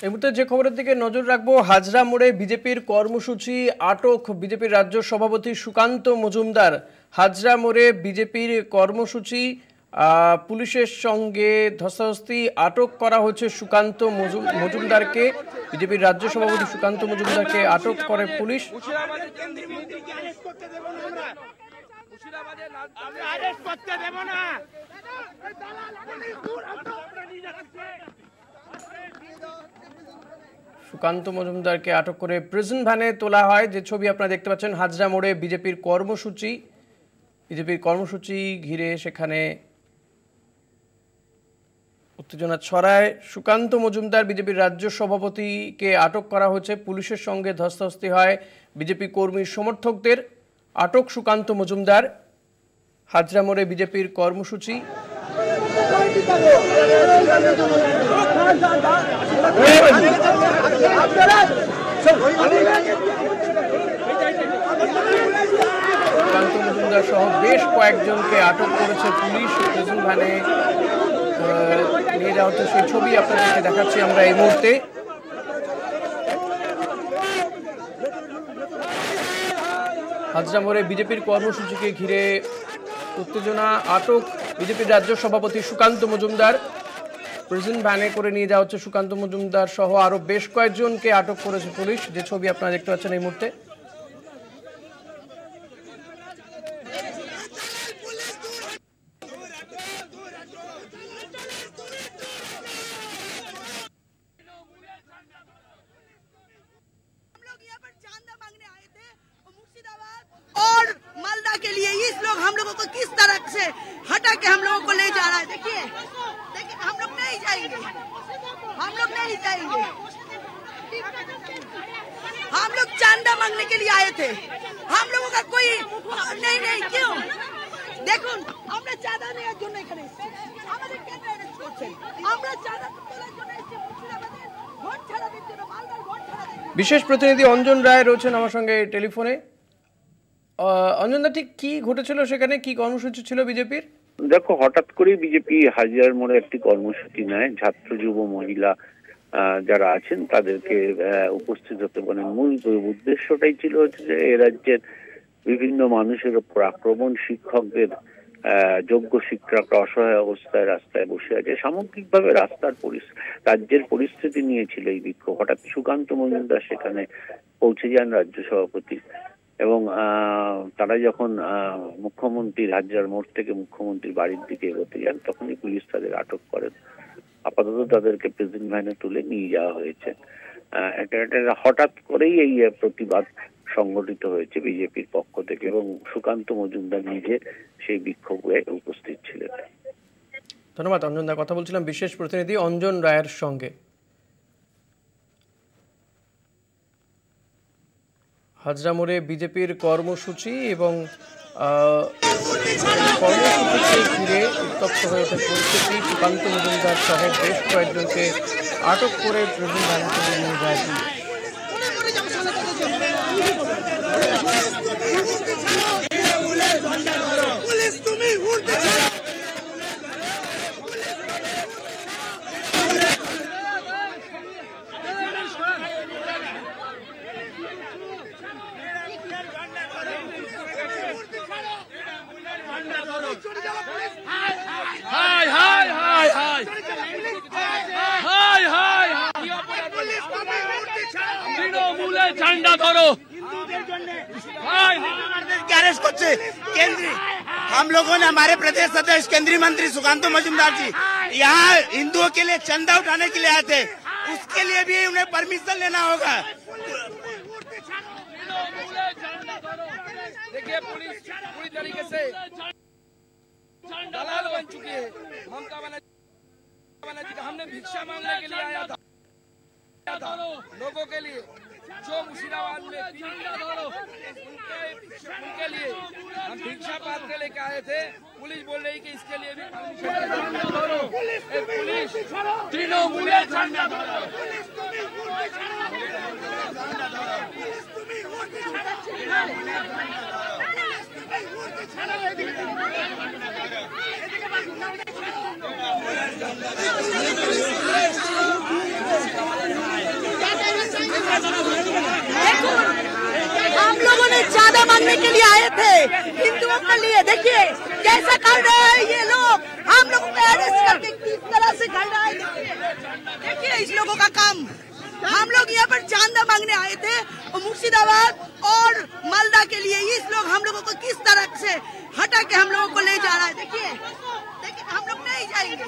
এই মুহূর্তে যে খবরের দিকে নজর রাখবো, হাজরা মোড়ে বিজেপির কর্মসূচি আটক বিজেপির রাজ্য সভাপতি সুকান্ত মজুমদার। হাজরা মোড়ে বিজেপির কর্মসূচি পুলিশের সঙ্গে ধস্তাধস্তি, আটক করা হচ্ছে সুকান্ত মজুমদারকে। বিজেপির রাজ্য সভাপতি সুকান্ত মজুমদারকে আটক করে পুলিশ। সুকান্ত মজুমদারকে আটক করে প্রিজন ভ্যানে তোলা হয়। যে ছবি আপনারা দেখতে পাচ্ছেন, হাজরা মোড়ে বিজেপির কর্মসূচি ঘিরে সেখানে উত্তেজনা ছড়ায়। সুকান্ত মজুমদার বিজেপির রাজ্য সভাপতিকে আটক করা হয়েছে, পুলিশের সঙ্গে ধস্তাধস্তি হয় বিজেপি কর্মী সমর্থকদের। আটক সুকান্ত মজুমদার। হাজরা মোড়ে বিজেপির কর্মসূচি। সুকান্ত মজুমদার সহ বেশ কয়েকজনকে আটক করেছে পুলিশ। প্রিজন ভ্যানে নিয়ে যাওয়া হচ্ছে, সেই ছবি আপনাদেরকে দেখাচ্ছি আমরা এই মুহূর্তে। হাজরা মোড়ে বিজেপির কর্মসূচিকে ঘিরে উত্তেজনা, আটক বিজেপির রাজ্য সভাপতি সুকান্ত মজুমদার। প্রিজন ভ্যানে করে নিয়ে যাওয়া হচ্ছে সুকান্ত মজুমদার সহ আরো বেশ কয়েকজনকে আটক করেছে পুলিশ। যে ছবি আপনারা দেখতে পাচ্ছেন এই মুহূর্তে। और मालदा के लिए इस लोग हम लोगों को किस तरह से हटा के हम लोगों को ले जा रहा है। देखिए देखिए, हम लोग नहीं जाएंगे, हम लोग चांदा मांगने के लिए आए थे। हम लोगों का कोई नहीं क्यों देखो, আমরা চাঁদা নেওয়ার জন্য এখানে এসেছি। আমাদের কেন অ্যারেস্ট করছেন? আমরা চাঁদা তোলার জন্য এসেছি, মুর্শিদাবাদের ভোট ছাড়া দিতে হবে, মালদার ভোট ছাড়া দিতে। বিশেষ প্রতিনিধি অঞ্জন রায় রয়েছেন আমার সঙ্গে টেলিফোনে। অঞ্জনদা, ঠিক কি ঘটেছিল সেখানে, কি কর্মসূচি ছিল বিজেপির? দেখো, হঠাৎ করে বিজেপি হাজার মোড়ে একটি কর্মসূচি নেয়। ছাত্র যুব মহিলা যারা আছেন তাদেরকে উপস্থিত হতে বলেন। মূল উদ্দেশ্যটাই ছিল হচ্ছে যে এ রাজ্যের বিভিন্ন মানুষের উপর আক্রমণ, শিক্ষকদের যোগ্য শিক্ষকরা অসহায় অবস্থায় রাস্তায় বসে আছে। সামগ্রিকভাবে রাজ্যের পরিস্থিতি নিয়েছিল এই বিক্ষোভ। হঠাৎ সুকান্ত মজুমদার সেখানে পৌঁছে যান, রাজ্য সভাপতি, এবং তারা যখন মুখ্যমন্ত্রীর হাজার মোড় থেকে মুখ্যমন্ত্রীর বাড়ির দিকে এগোতে যান, তখনই পুলিশ তাদের আটক করেন। আপাতত তাদেরকে প্রিজন ভ্যানে তুলে নিয়ে যাওয়া হয়েছে। এটা হঠাৎ করেই এই প্রতিবাদ সংগঠিত হয়েছে বিজেপির পক্ষ থেকে, এবং সুকান্ত মজুমদার নিজে সেই বিক্ষোভে উপস্থিত ছিলেন। ধন্যবাদ অঞ্জনদা। কথা বলছিলাম বিশেষ প্রতিনিধি অঞ্জন রায়ের সঙ্গে। হাজরা মোড়ে বিজেপির কর্মসূচি এবং কর্মসূচিকে ঘিরে উত্তপ্ত হয়ে ওঠে পরিস্থিতি। সুকান্ত মজুমদার সহ বেশ কয়েকজনকে আটক করে প্রিজন ভ্যানে তুলে নিয়ে যায়। झंडा धरो, अरेस्ट करते केंद्रीय हम लोगों ने, हमारे प्रदेश अध्यक्ष केंद्रीय मंत्री सुकांत मजूमदार जी यहाँ हिंदुओं के लिए चंदा उठाने के लिए आए थे। उसके लिए भी उन्हें परमिशन लेना होगा। देखिए, पुलिस पूरी तरीके से दलाल बन चुकी है। ममता बनर्जी का हमने भिक्षा मांगने के लिए आया था लोगों के लिए जो मुर्शिदाबाद में उनके लिए हम भिक्षा पात्र लेके आए थे। पुलिस बोल रही कि इसके लिए भी पुलिस तृणमूल झंडा धरो। ছাড়া चांदा मांगने के लिए आए थे हिंदुओं के लिए। देखिए कैसा कर रहे हैं ये लोग, हम लोगों को अरेस्ट करके किस तरह से कर रहा है। देखिए इस लोगों का काम। हम लोग यहाँ पर चांदा मांगने आए थे मुर्शिदाबाद और मालदा के लिए। इस लोग हम लोगों को किस तरह से हटा के हम लोगों को ले जा रहा है। देखिए हम लोग नहीं जाएंगे।